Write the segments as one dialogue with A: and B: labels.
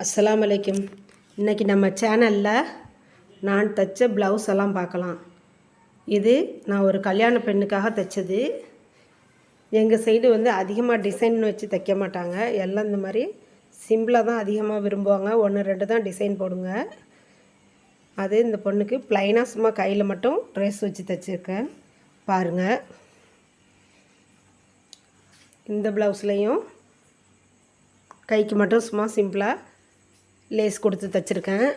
A: அஸ்ஸலாமு அலைக்கும். இன்றைக்கி நம்ம சேனலில் நான் தைச்ச ப்ளவுஸ் எல்லாம் பார்க்கலாம். இது நான் ஒரு கல்யாண பெண்ணுக்காக தைச்சது. எங்கள் சைடு வந்து அதிகமாக டிசைன் வச்சு தைக்க மாட்டாங்க. எல்லாம் இந்த மாதிரி சிம்பிளாக தான் அதிகமாக விரும்புவாங்க. 1-2 தான் டிசைன் போடுங்க. அது இந்த பொண்ணுக்கு ப்ளைனாக சும்மா கையில் மட்டும் ட்ரேஸ் வச்சு தைச்சிருக்கேன் பாருங்கள். இந்த ப்ளவுஸ்லேயும் கைக்கு மட்டும் சும்மா சிம்பிளாக லேஸ் கொடுத்து தைச்சிருக்கேன்.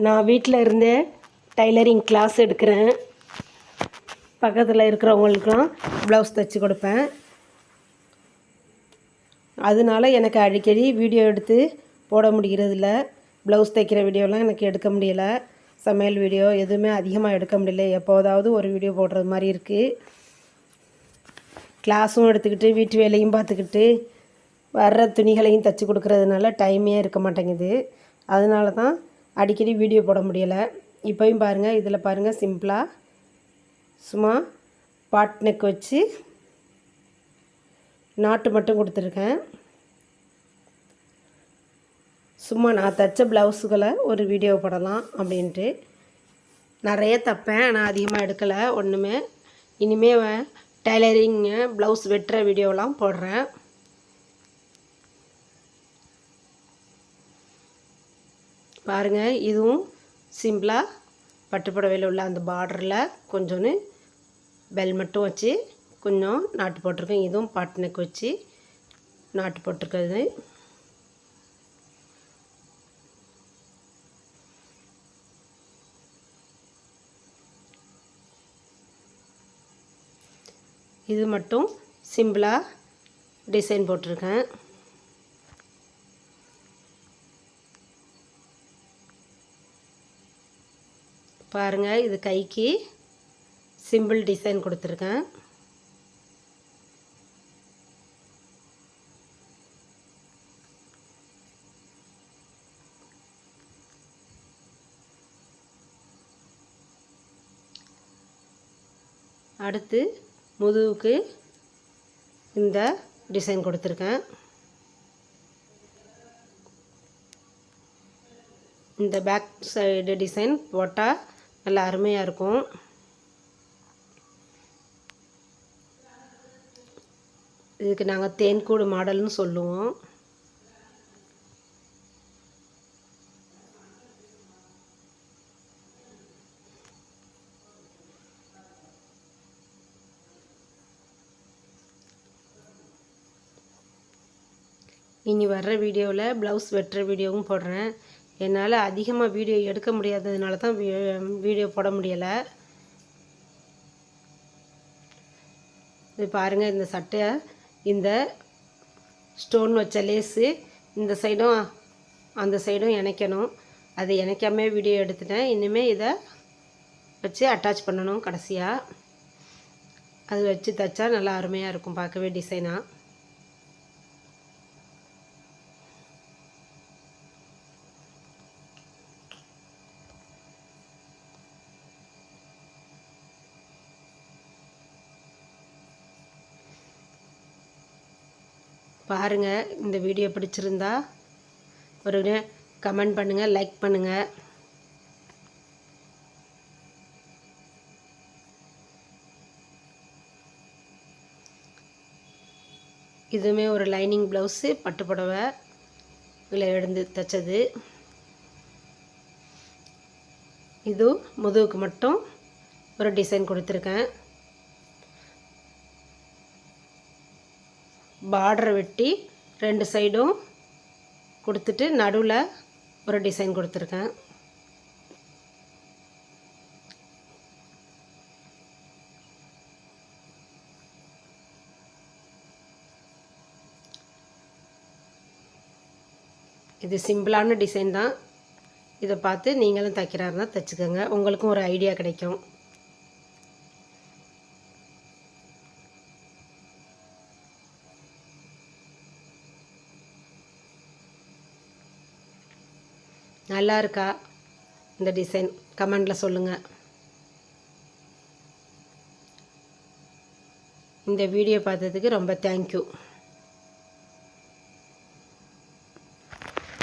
A: நான் வீட்டில் இருந்தே டைலரிங் கிளாஸ் எடுக்கிறேன். பக்கத்தில் இருக்கிறவங்களுக்கெலாம் ப்ளவுஸ் தைச்சி கொடுப்பேன். அதனால எனக்கு அடிக்கடி வீடியோ எடுத்து போட முடிகிறதில்ல. ப்ளவுஸ் தைக்கிற வீடியோலாம் எனக்கு எடுக்க முடியலை. சமையல் வீடியோ எதுவுமே அதிகமாக எடுக்க முடியல. எப்போதாவது ஒரு வீடியோ போடுறது மாதிரி இருக்குது. கிளாஸும் எடுத்துக்கிட்டு வீட்டு வேலையும் பார்த்துக்கிட்டு வர்ற துணிகளையும் தைச்சி கொடுக்குறதுனால டைமே இருக்க மாட்டேங்குது. அதனால தான் அடிக்கடி வீடியோ போட முடியலை. இப்போயும் பாருங்கள், இதில் பாருங்கள், சிம்பிளாக சும்மா பாட் நெக் வச்சு நாட்டு மட்டும் கொடுத்துருக்கேன். சும்மா நான் தைச்ச ப்ளவுஸுகளை ஒரு வீடியோ போடலாம் அப்படின்ட்டு. நிறைய தைப்பேன், ஆனால் அதிகமாக எடுக்கலை ஒன்றுமே. இனிமேல் டைலரிங்கு ப்ளவுஸ் வெட்டுற வீடியோலாம் போடுறேன். பாருங்கள், இதுவும் சிம்பிளாக பட்டுப்புடவையில் உள்ள அந்த பார்டரில் கொஞ்சோன்னு பெல் மட்டும் வச்சு கொஞ்சம் நாட்டு போட்டிருக்கேன். இதுவும் பாட்னெக் வச்சு நாட்டு போட்டிருக்கிறது. இது மட்டும் சிம்பிளாக டிசைன் போட்டிருக்கேன். பாருங்கள், இது கைக்கு சிம்பிள் டிசைன் கொடுத்துருக்கேன். அடுத்து முதுகுக்கு இந்த டிசைன் கொடுத்துருக்கேன். இந்த பேக் சைடு டிசைன் போட்டால் நல்லா அருமையாக இருக்கும். இதுக்கு நாங்கள் தேன்கூடு மாடல்னு சொல்லுவோம். இனி வர்ற வீடியோவில் ப்ளவுஸ் வெட்டுற வீடியோவும் போடுறேன். என்னால் அதிகமாக வீடியோ எடுக்க முடியாததுனால தான் வீடியோ போட முடியலை. இது பாருங்கள், இந்த சட்டையை இந்த ஸ்டோன் வச்ச லேஸு இந்த சைடும் அந்த சைடும் இணைக்கணும். அது இணைக்காமே வீடியோ எடுத்துட்டேன். இனிமேல் இதை வச்சு அட்டாச் பண்ணணும். கடைசியாக அது வச்சு தைச்சா நல்லா அருமையாக இருக்கும் பார்க்கவே டிசைனாக. பாருங்கள், இந்த வீடியோ பிடிச்சிருந்தா ஒரு கமெண்ட் பண்ணுங்கள், லைக் பண்ணுங்கள். இதுவுமே ஒரு லைனிங் ப்ளவுஸு, பட்டு புடவை இதில் எடுத்து தைச்சது. இது முதுகுக்கு மட்டும் ஒரு டிசைன் கொடுத்துருக்கேன். பார்டரை வெட்டி 2 சைடும் கொடுத்துட்டு நடுவில் ஒரு டிசைன் கொடுத்துருக்கேன். இது சிம்பிளான டிசைன் தான். இதை பார்த்து நீங்களும் தைக்கிறாருன்னா தைச்சிக்கோங்க. உங்களுக்கும் ஒரு ஐடியா கிடைக்கும். நல்லா இருக்கா இந்த டிசைன்? கமெண்டில் சொல்லுங்கள். இந்த வீடியோ பார்த்ததுக்கு ரொம்ப தேங்க்யூ.